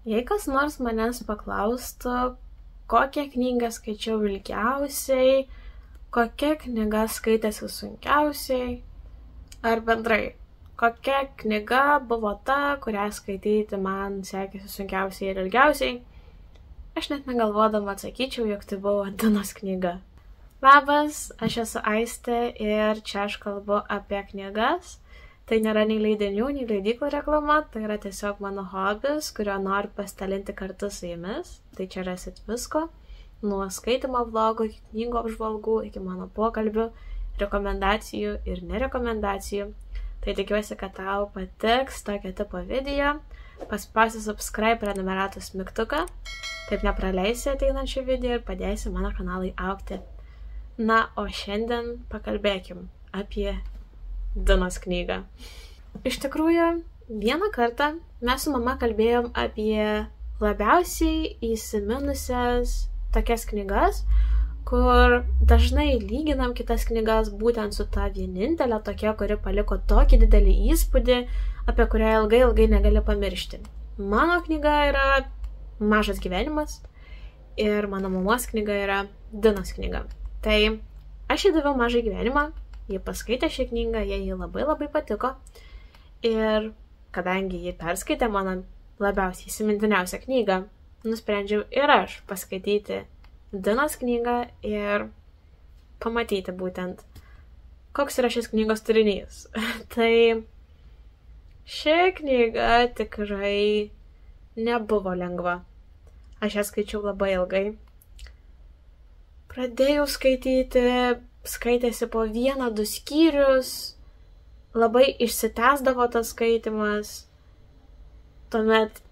Jei kas nors manęs paklaustų, kokią knygą skaičiau ilgiausiai, kokia knyga skaitėsi sunkiausiai, ar bendrai, kokia knyga buvo ta, kurią skaityti man sekėsi sunkiausiai ir ilgiausiai, aš net negalvodama atsakyčiau, jog tai buvo Dinos knyga. Labas, aš esu Aistė ir čia aš kalbu apie knygas. Tai nėra nei leidinių, nei leidyklų reklama, tai yra tiesiog mano hobis, kurio noriu pasidalinti kartu su jumis. Tai čia rasit visko, nuo skaitimo vlogų iki knygų apžvalgų, iki mano pokalbių, rekomendacijų ir nerekomendacijų. Tai tikiuosi, kad tau patiks tokio tipo video. Paspausi subscribe prenumeratos mygtuką, taip nepraleisi ateinančių video ir padėsi mano kanalui augti. Na, o šiandien pakalbėkim apie Dinos knygą. Iš tikrųjų, vieną kartą mes su mama kalbėjom apie labiausiai įsiminusias tokias knygas, kur dažnai lyginam kitas knygas būtent su ta vienintelė tokia, kuri paliko tokį didelį įspūdį, apie kurią ilgai negali pamiršti. Mano knyga yra Mažas gyvenimas ir mano mamos knyga yra Dinos knyga. Tai aš įdaviau Mažą gyvenimą. Jie paskaitė šią knygą, jie jį labai patiko ir kadangi jie perskaitė mano labiausiai įsimintiniausią knygą, nusprendžiau ir aš paskaityti Dinos knygą ir pamatyti būtent, koks yra šis knygos turinys. Tai ši knyga tikrai nebuvo lengva. Aš ją skaičiau labai ilgai. Pradėjau skaityti, skaitėsi po 1-2 skyrius, labai išsitęsdavo tas skaitimas, tuomet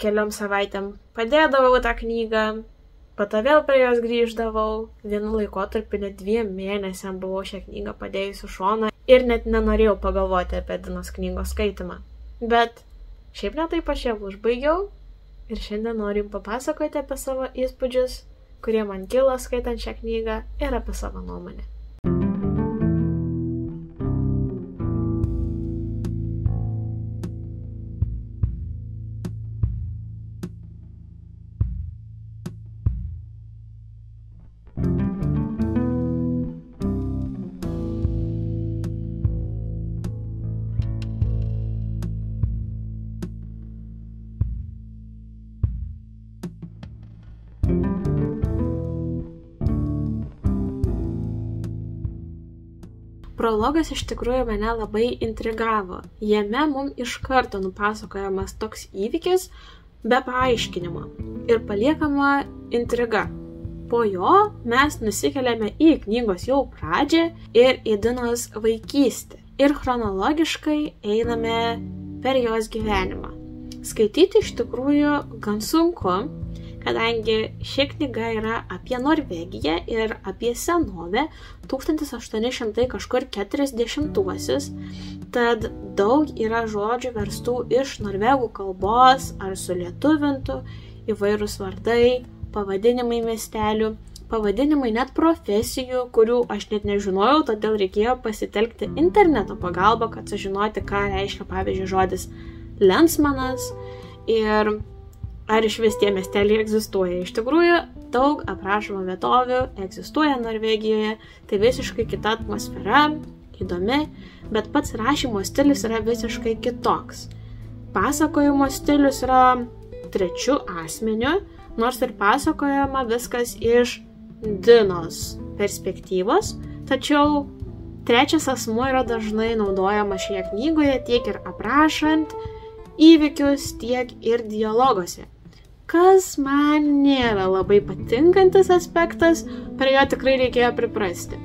keliom savaitėm padėdavau tą knygą, po to vėl prie jos grįždavau, vienu laikotarpiu net 2 mėnesiam buvau šią knygą padėjusi šoną ir net nenorėjau pagalvoti apie Dinos knygos skaitimą. Bet šiaip ne taip aš ją užbaigiau ir šiandien noriu papasakoti apie savo įspūdžius, kurie man kilo skaitant šią knygą ir apie savo nuomonę. Prologas iš tikrųjų mane labai intrigavo. Jame mums iš karto nupasakojamas toks įvykis be paaiškinimo ir paliekama intriga. Po jo mes nusikeliame į knygos jau pradžią ir į Dinos vaikystę. Ir chronologiškai einame per jos gyvenimą. Skaityti iš tikrųjų gan sunku, kadangi ši knyga yra apie Norvegiją ir apie senovę 1840-uosius, tad daug yra žodžių verstų iš norvegų kalbos ar sulietuvintų, įvairūs vardai, pavadinimai miestelių, pavadinimai net profesijų, kurių aš net nežinojau, todėl reikėjo pasitelkti interneto pagalbą, kad sužinoti, ką reiškia, pavyzdžiui, žodis lensmanas ir ar iš vis tie miesteliai egzistuoja. Iš tikrųjų, daug aprašomų vietovių egzistuoja Norvegijoje, tai visiškai kita atmosfera, įdomi, bet pats rašymo stilius yra visiškai kitoks. Pasakojimo stilius yra trečiu asmeniu, nors ir pasakojama viskas iš Dinos perspektyvos, tačiau trečias asmuo yra dažnai naudojamas šioje knygoje tiek ir aprašant įvykius, tiek ir dialoguose. Kas man nėra labai patinkantis aspektas, prie jo tikrai reikėjo priprasti.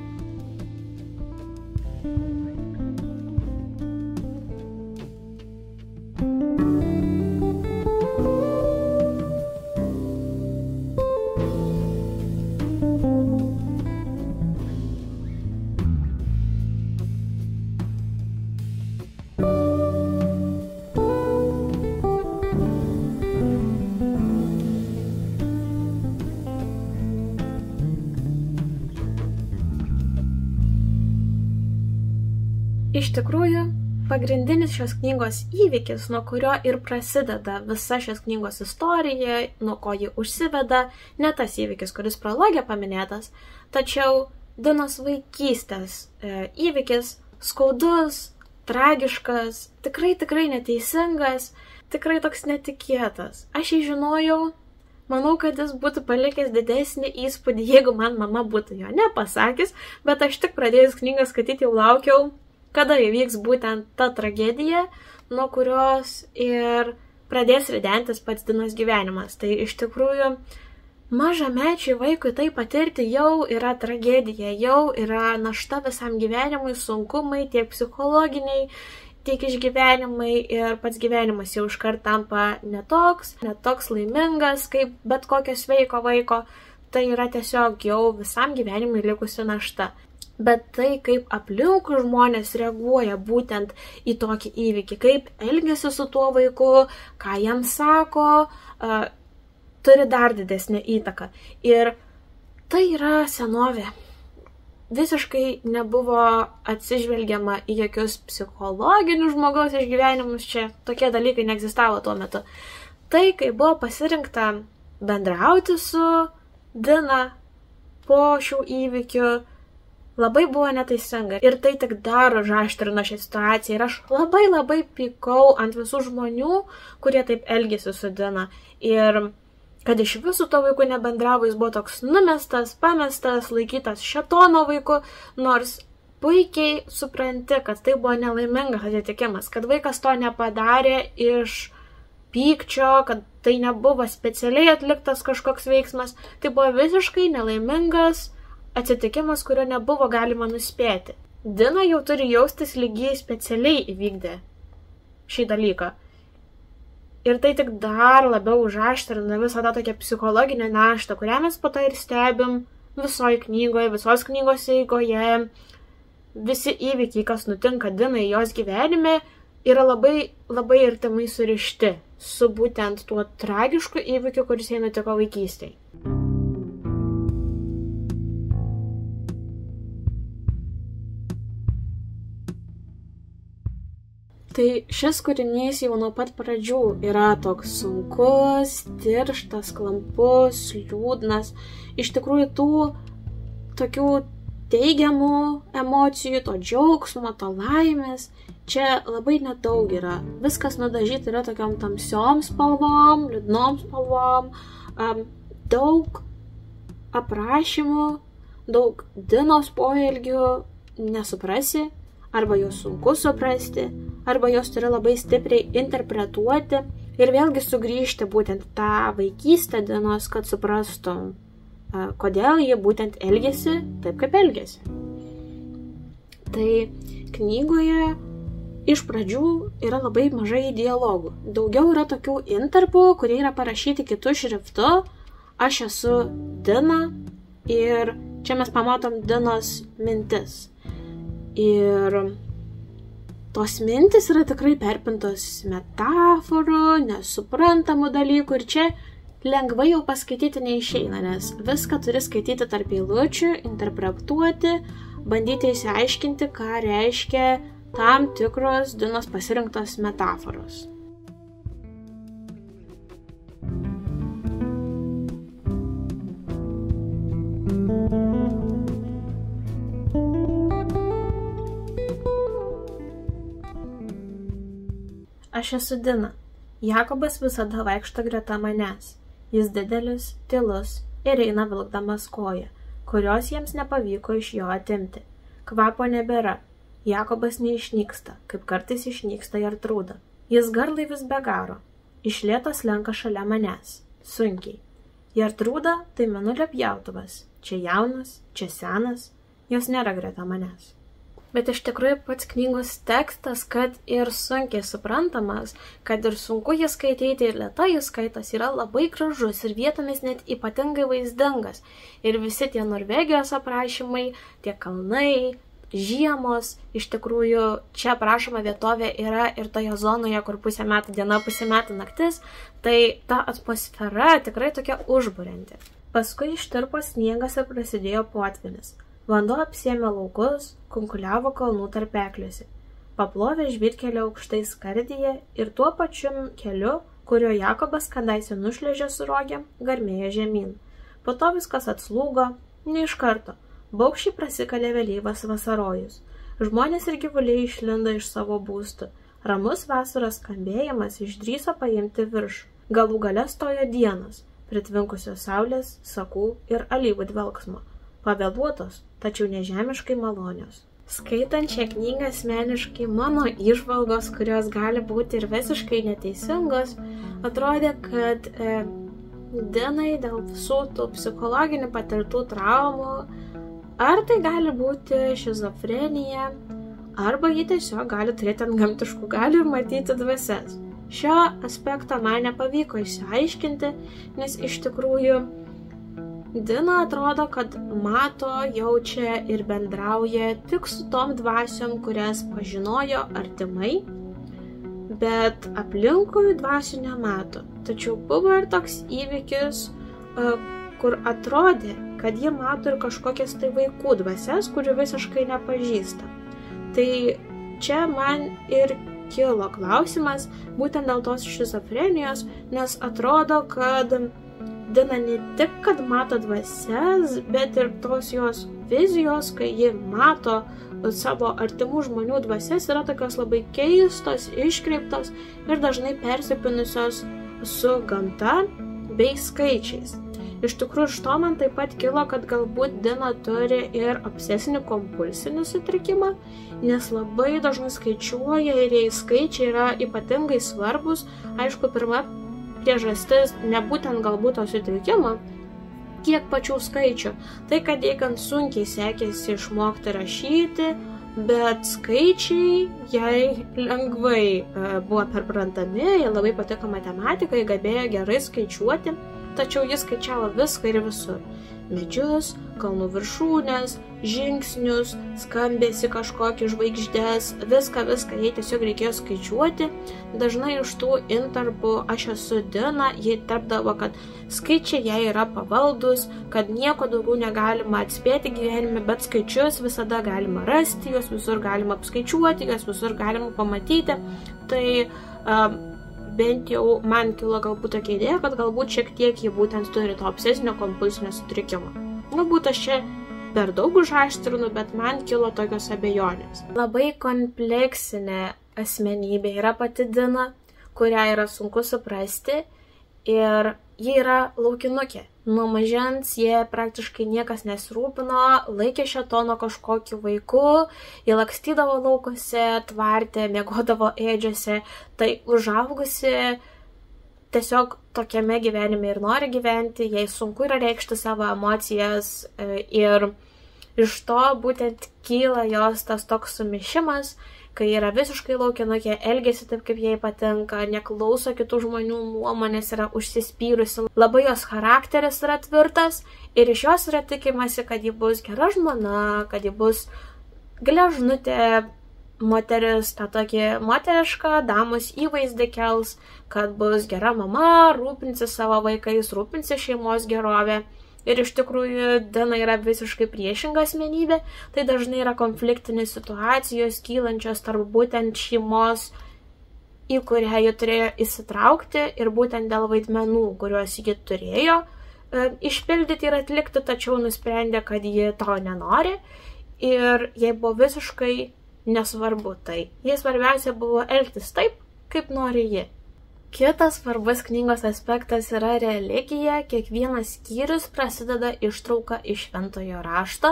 Iš tikrųjų, Pagrindinis šios knygos įvykis, nuo kurio ir prasideda visa šios knygos istorija, nuo ko ji užsiveda, ne tas įvykis, kuris prologė paminėtas, tačiau Dinos vaikystės įvykis, skaudus, tragiškas, tikrai neteisingas, tikrai toks netikėtas. Aš jį žinojau, manau, kad jis būtų palikęs didesnį įspūdį, jeigu man mama būtų jo nepasakęs, bet aš tik pradėjus knygą skaityti jau laukiau, kada įvyks būtent ta tragedija, nuo kurios ir pradės ridentis pats Dinos gyvenimas. Tai iš tikrųjų mažamečiui vaikui tai patirti jau yra tragedija, jau yra našta visam gyvenimui, sunkumai tiek psichologiniai, tiek išgyvenimai ir pats gyvenimas jau iškart tampa netoks laimingas kaip bet kokio sveiko vaiko. Tai yra tiesiog jau visam gyvenimui likusi našta. Bet tai, kaip aplinkui žmonės reaguoja būtent į tokį įvykį, kaip elgiasi su tuo vaiku, ką jam sako, turi dar didesnį įtaką. Ir tai yra senovė. Visiškai nebuvo atsižvelgiama į jokius psichologinius žmogaus išgyvenimus, čia tokie dalykai neegzistavo tuo metu. Tai, kai buvo pasirinkta bendrauti su Dina po šių įvykių, labai buvo neteisinga. Ir tai tik dar užaštrino šią situaciją. Ir aš labai pykau ant visų žmonių, kurie taip elgėsi su Dina. Ir kad iš visų to vaikų nebendravo, jis buvo toks numestas, pamestas, laikytas šėtono vaiku, nors puikiai supranti, kad tai buvo nelaimingas atsitikimas, kad vaikas to nepadarė iš pykčio, kad tai nebuvo specialiai atliktas kažkoks veiksmas, tai buvo visiškai nelaimingas atsitikimas, kurio nebuvo galima nuspėti. Dina jau turi jaustis lygiai specialiai įvykdė šį dalyką. Ir tai tik dar labiau užaštrina visą tą tokią psichologinę naštą, kurią mes po to ir stebim visoje knygoje, visos knygos eigoje. Visi įvykiai, kas nutinka Dinai jos gyvenime, yra labai artimai surišti su būtent tuo tragišku įvykiu, kuris jai nutiko vaikystėje. Tai šis kūrinys jau nuo pat pradžių yra toks sunkus, tirštas, klampus, liūdnas. Iš tikrųjų tų tokių teigiamų emocijų, to džiaugsmo, to laimės, čia labai nedaug yra. Viskas nudažyta yra tokiom tamsiom spalvom, liūdnom spalvom, daug aprašymų, daug Dinos poelgių nesuprasi, arba jos sunku suprasti, arba jos turi labai stipriai interpretuoti ir vėlgi sugrįžti būtent tą vaikystę Dinos, kad suprastum, kodėl jie būtent elgėsi taip, kaip elgėsi. Tai knygoje iš pradžių yra labai mažai dialogų. Daugiau yra tokių intarpų, kurie yra parašyti kitų šriftu. Aš esu Dina ir čia mes pamatom Dinos mintis. Ir tos mintis yra tikrai perpintos metaforų, nesuprantamų dalykų ir čia lengvai jau paskaityti neišeina, nes viską turi skaityti tarp eilučių, interpretuoti, bandyti išsiaiškinti, ką reiškia tam tikros Dinos pasirinktos metaforos. Aš esu Dina. Jakobas visada vaikšto greta manęs. Jis didelis, tylus ir eina vilkdamas koją, kurios jiems nepavyko iš jo atimti. Kvapo nebėra. Jakobas neišnyksta, kaip kartais išnyksta Gertrūda. Jis garlaivis be garo. Iš lėto slenka šalia manęs. Sunkiai. Gertrūda tai mėnulio pjautuvas. Čia jaunas, čia senas. Jos nėra greta manęs. Bet iš tikrųjų pats knygos tekstas, kad ir sunkiai suprantamas, kad ir sunku jį skaityti ir lėtai jį skaitas, yra labai gražus ir vietomis net ypatingai vaizdingas. Ir visi tie Norvegijos aprašymai, tie kalnai, žiemos, iš tikrųjų čia aprašoma vietovė yra ir toje zonoje, kur pusę metų diena, pusę metų naktis, tai ta atmosfera tikrai tokia užburianti. Paskui ištirpo sniegas ir prasidėjo potvynis. Vanduo apsėmė laukus, kunkuliavo kalnų tarpekliuose. paplovė žvyrkelio aukštai skardyje ir tuo pačiu keliu, kurio Jakobas kadaise nušliaužė su rogėm, garmėjo žemyn. Po to viskas atslūgo, ne iš karto. Baugščiai prasikalė vėlyvas vasarojus. Žmonės ir gyvuliai išlindo iš savo būstų. Ramus vasaros skambėjimas išdrįso paimti viršų. Galų gale stojo dienos, pritvinkusios saulės, sakų ir alyvų dvelksmo. Pavėluotos, tačiau nežemiškai malonios. Skaitant šią knygą asmeniškai mano įžvalgos, kurios gali būti ir visiškai neteisingos, atrodė, kad Dinai dėl visų tų psichologinių patirtų traumų, ar tai gali būti šizofrenija, arba ji tiesiog gali turėti antgamtiškų galių ir matyti dvasias. Šio aspekto man nepavyko išsiaiškinti, nes iš tikrųjų Dina atrodo, kad mato, jaučia ir bendrauja tik su tom dvasiom, kurias pažinojo artimai, bet aplinkui dvasių nemato. Tačiau buvo ir toks įvykis, kur atrodė, kad ji mato ir kažkokias tai vaikų dvasias, kurių visiškai nepažįsta. Tai čia man ir kilo klausimas būtent dėl tos šizofrenijos, nes atrodo, kad Dina ne tik, kad mato dvasias, bet ir tos jos vizijos, kai ji mato savo artimų žmonių dvasias, yra tokios labai keistos, iškreiptos ir dažnai persipinusios su gamta bei skaičiais. Iš tikrųjų, iš to man taip pat kilo, kad galbūt Dina turi ir obsesinį kompulsinį sutrikimą, nes labai dažnai skaičiuoja ir jei skaičiai yra ypatingai svarbus. Aišku, pirma priežastis ne būtent galbūt to sutrikimo, kiek pačių skaičių. Tai, kad jai gan sunkiai sekėsi išmokti rašyti, bet skaičiai jai lengvai buvo perprantami, jai labai patiko matematika, jai gebėjo gerai skaičiuoti, tačiau jis skaičiavo viską ir visur. Medžius, kalnų viršūnės, žingsnius, skambėsi kažkokį žvaigždės, viską, jai tiesiog reikėjo skaičiuoti. Dažnai iš tų intarpų aš esu Dina, jai tarpdavo, kad skaičiai jai yra pavaldus, kad nieko daugiau negalima atspėti gyvenime, bet skaičius visada galima rasti, juos visur galima apskaičiuoti, juos visur galima pamatyti. Tai bent jau man kilo galbūt tokia idėja, kad galbūt šiek tiek jį būtent turi to obsesinio kompulsinio sutrikimo. Galbūt aš čia per daug užaštrinu, bet man kilo tokios abejonės. Labai kompleksinė asmenybė yra pati Dina, kurią yra sunku suprasti ir ji yra laukinukė. Nuo mažens jie praktiškai niekas nesirūpino, laikė šėtono kažkokiu vaiku, jie lakstydavo laukose, tvarte, miegodavo ėdžiose, tai užaugusi tiesiog tokiame gyvenime ir nori gyventi, jai sunku yra reikšti savo emocijas ir iš to būtent kyla jos tas toks sumišimas, kai yra visiškai laukinukė, elgiasi taip, kaip jai patinka, neklauso kitų žmonių nuomonės, yra užsispyrusi. Labai jos charakteris yra tvirtas ir iš jos yra tikimasi, kad ji bus gera žmona, kad ji bus gležnutė moteris, tą tokį moterišką damos įvaizdį kels, kad bus gera mama, rūpinsis savo vaikais, rūpinsis šeimos gerovė. Ir iš tikrųjų Dina yra visiškai priešinga asmenybė, tai dažnai yra konfliktinės situacijos kylančios tarp būtent šeimos, į kurią ji turėjo įsitraukti ir būtent dėl vaidmenų, kuriuos ji turėjo išpildyti ir atlikti, tačiau nusprendė, kad ji to nenori ir jai buvo visiškai nesvarbu tai. Jai svarbiausia buvo elgtis taip, kaip nori ji. Kitas svarbus knygos aspektas yra religija. Kiekvienas skyrius prasideda ištrauka iš šventojo rašto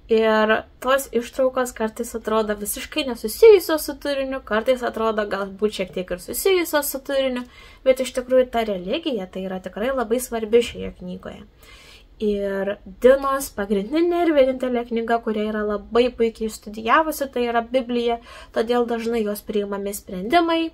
ir tos ištraukos kartais atrodo visiškai nesusijusios su turiniu, kartais atrodo galbūt šiek tiek ir susijusios su turiniu, bet iš tikrųjų ta religija tai yra tikrai labai svarbi šioje knygoje. Ir Dinos pagrindinė ir vienintelė knyga, kuria yra labai puikiai studijavusi, tai yra Biblija, todėl dažnai jos priimami sprendimai,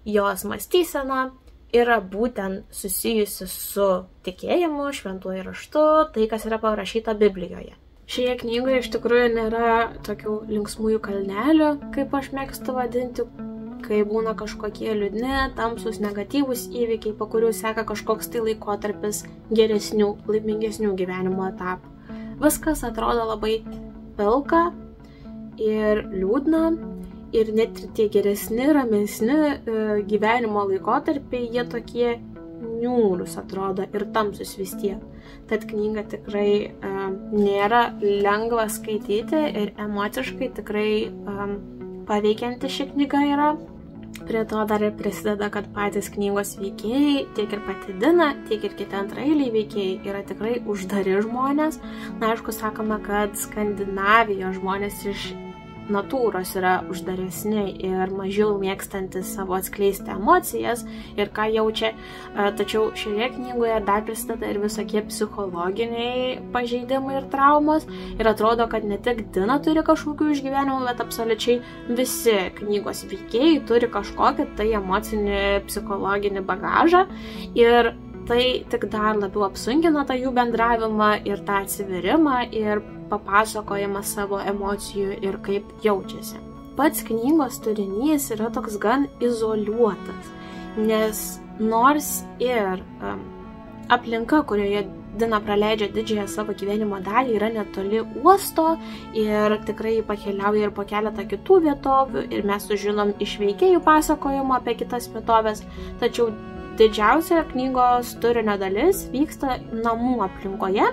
jos mąstysena yra būtent susijusi su tikėjimu, šventuoju raštu, tai kas yra parašyta Biblijoje. Šioje knygoje iš tikrųjų nėra tokių linksmųjų kalnelių, kaip aš mėgstu vadinti, kai būna kažkokie liūdni, tamsūs, negatyvūs įvykiai, po kurių seka kažkoks tai laikotarpis geresnių, laimingesnių gyvenimo etapų. Viskas atrodo labai pilka ir liūdna ir net ir tie geresni, ramesni gyvenimo laikotarpiai, jie tokie niūrus atrodo ir tamsus vis tiek. Tad knyga tikrai nėra lengva skaityti ir emociškai tikrai paveikianti ši knyga yra. Prie to dar ir prisideda, kad patys knygos veikėjai, tiek ir pati Dina, tiek ir kiti antraeiliai veikėjai yra tikrai uždari žmonės. Na, aišku, sakoma, kad Skandinavijos žmonės iš natūros yra uždaresni ir mažiau mėgstantis savo atskleisti emocijas ir ką jaučia. Tačiau šioje knygoje dar prisideda ir visokie psichologiniai pažeidimai ir traumos. Ir atrodo, kad ne tik Dina turi kažkokių išgyvenimų, bet absoliučiai visi knygos veikėjai turi kažkokį tai emocinį, psichologinį bagažą. Ir tai tik dar labiau apsunkina tą jų bendravimą ir tą atsiverimą ir papasakojimą savo emocijų ir kaip jaučiasi. Pats knygos turinys yra toks gan izoliuotas, nes nors ir aplinka, kurioje Dina praleidžia didžiąją savo gyvenimo dalį, yra netoli uosto ir tikrai pakeliauja ir po keletą kitų vietovių ir mes sužinom iš veikėjų pasakojimo apie kitas vietovės, tačiau didžiausia knygos turinio dalis vyksta namų aplinkoje,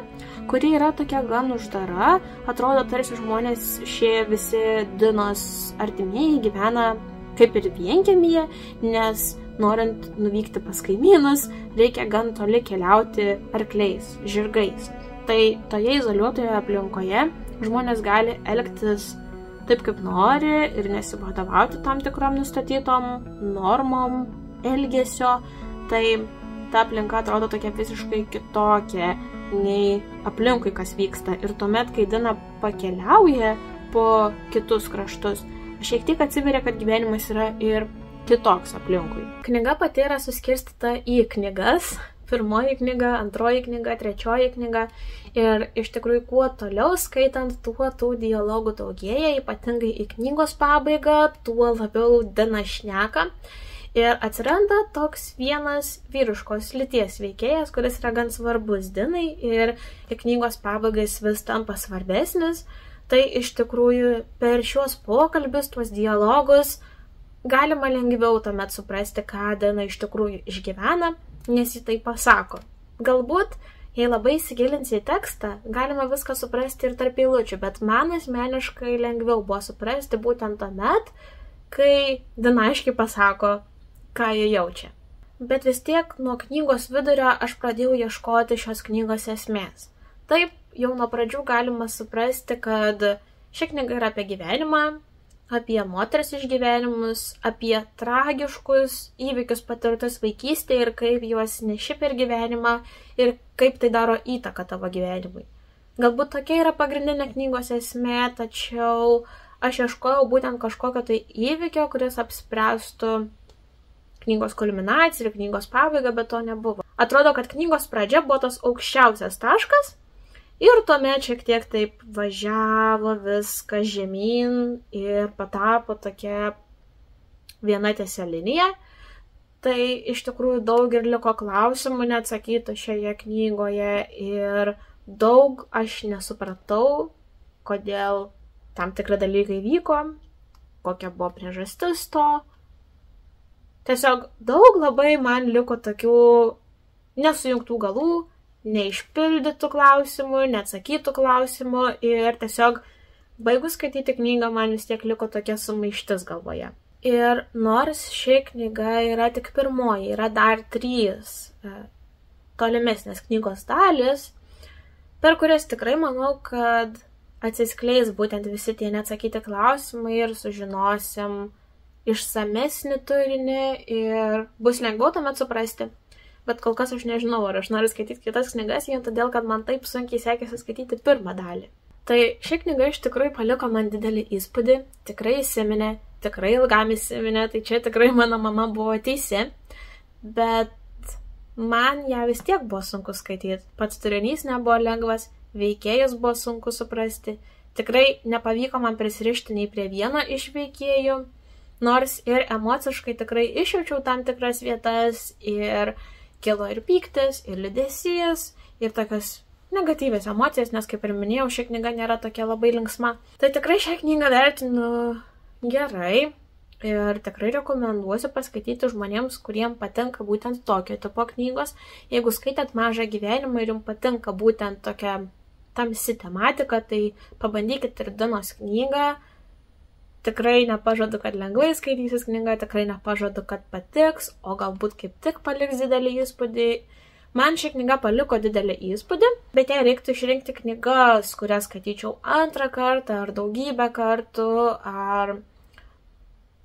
kuri yra tokia gan uždara. Atrodo, tarsi žmonės šie visi Dinos artimieji gyvena kaip ir vienkiemyje, nes norint nuvykti pas kaimynus, reikia gan toli keliauti arkliais, žirgais. Tai toje izoliuotoje aplinkoje žmonės gali elgtis taip, kaip nori ir nesivadovauti tam tikrom nustatytom normom elgesio. Tai ta aplinka atrodo tokia visiškai kitokia nei aplinkui, kas vyksta. Ir tuomet, kai Dina pakeliauja po kitus kraštus, šiek tiek atsiveria, kad gyvenimas yra ir kitoks aplinkui. Knyga pati yra suskirstyta į knygas. Pirmoji knyga, antroji knyga, trečioji knyga. Ir iš tikrųjų, kuo toliau skaitant, tuo tų dialogų daugėja, ypatingai į knygos pabaigą, tuo labiau Dina šneka. Ir atsiranda toks vienas vyriškos lyties veikėjas, kuris yra gan svarbus Dinai ir knygos pabaigais vis tampa svarbesnis. Tai iš tikrųjų per šios pokalbius, tuos dialogus galima lengviau tuomet suprasti, ką Dina iš tikrųjų išgyvena, nes ji tai pasako. Galbūt, jei labai įsigilins į tekstą, galima viską suprasti ir tarp eilučių, bet man asmeniškai lengviau buvo suprasti būtent tuomet, kai Dina aiškiai pasako, ką jie jaučia. Bet vis tiek nuo knygos vidurio aš pradėjau ieškoti šios knygos esmės. Taip, jau nuo pradžių galima suprasti, kad ši knyga yra apie gyvenimą, apie moters išgyvenimus, apie tragiškus įvykius patirtus vaikystėje ir kaip juos neši per gyvenimą ir kaip tai daro įtaką tavo gyvenimui. Galbūt tokia yra pagrindinė knygos esmė, tačiau aš ieškojau būtent kažkokio tai įvykio, kuris apspręstų knygos kulminacija ir knygos pabaiga, bet to nebuvo. Atrodo, kad knygos pradžia buvo tas aukščiausias taškas ir tuomet šiek tiek taip važiavo viskas žemyn ir patapo tokia viena tiesia linija. Tai iš tikrųjų daug ir liko klausimų neatsakytų šioje knygoje ir daug aš nesupratau, kodėl tam tikri dalykai vyko, kokia buvo priežastis to. Tiesiog daug labai man liko tokių nesujungtų galų, neišpildytų klausimų, neatsakytų klausimų ir tiesiog baigus skaityti knygą man vis tiek liko tokia sumaištis galvoje. Ir nors ši knyga yra tik pirmoji, yra dar 3 tolimesnės knygos dalis, per kurias tikrai manau, kad atsiskleis būtent visi tie neatsakyti klausimai ir sužinosim išsamesnį turinį ir bus lengviau tuomet suprasti. Bet kol kas aš nežinau, ar aš noriu skaityti kitas knygas, vien todėl, kad man taip sunkiai sekėsi skaityti pirmą dalį. Tai ši knyga iš tikrųjų paliko man didelį įspūdį, tikrai įsiminė, tikrai ilgam įsiminė, tai čia tikrai mano mama buvo teisi, bet man ją vis tiek buvo sunku skaityti. Pats turinys nebuvo lengvas, veikėjus buvo sunku suprasti, tikrai nepavyko man prisirišti nei prie vieno iš veikėjų, nors ir emociškai tikrai išjaučiau tam tikras vietas ir kilo ir pyktis, ir liūdesys, ir tokios negatyvios emocijas, nes kaip ir minėjau, ši knyga nėra tokia labai linksma. Tai tikrai šią knygą vertinu gerai. Ir tikrai rekomenduosiu paskaityti žmonėms, kuriems patinka būtent tokio tipo knygos. Jeigu skaitėt Mažą gyvenimą ir jums patinka būtent tokia tamsi tematika, tai pabandykit ir Dinos knygą. Tikrai nepažadu, kad lengvai skaitysis knyga, tikrai nepažadu, kad patiks, o galbūt kaip tik paliks didelį įspūdį. Man ši knyga paliko didelį įspūdį, bet jei reiktų išrinkti knygas, kurias skaityčiau antrą kartą, ar daugybę kartų, ar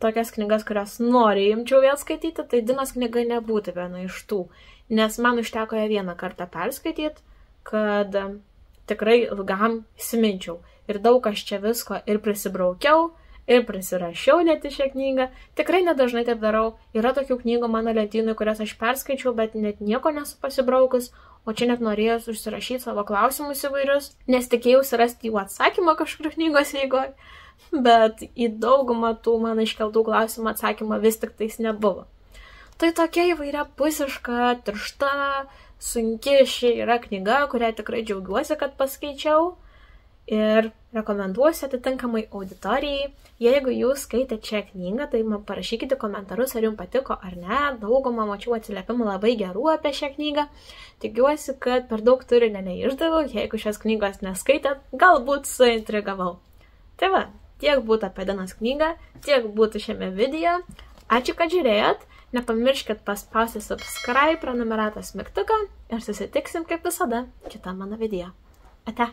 tokias knygas, kurias noriu imčiau vėl skaityti, tai Dinos knyga nebūtų viena iš tų, nes man užteko ją vieną kartą perskaityti, kad tikrai ilgam įsiminčiau. Ir daug aš čia visko ir prisibraukiau, ir prisirašiau net į šią knygą. Tikrai nedažnai taip darau. Yra tokių knygų mano lentynui, kurias aš perskaičiau, bet net nieko nesu pasibraukus, o čia net norėjau užsirašyti savo klausimus įvairius, nes tikėjausi rasti jų atsakymą kažkur knygos eigoje, bet į daugumą tų mano iškeltų klausimų atsakymą vis tik tais nebuvo. Tai tokia įvairiapusiška, tiršta, sunki ši yra knyga, kurią tikrai džiaugiuosi, kad paskaičiau. Ir rekomenduosiu atitinkamai auditorijai. Jeigu jūs skaitėte šią knygą, tai man parašykite komentarus, ar jums patiko ar ne. Daugumą mačiau atsiliepimų labai gerų apie šią knygą. Tikiuosi, kad per daug turinio neišdaviau. Jeigu šios knygos neskaitėt, galbūt suintrigavau. Tai va, tiek būtų apie Dinos knygą, tiek būtų šiame video. Ačiū, kad žiūrėjot. Nepamirškit paspausti subscribe, prenumeratos mygtuką ir susitiksim kaip visada kitą mano video. Ate!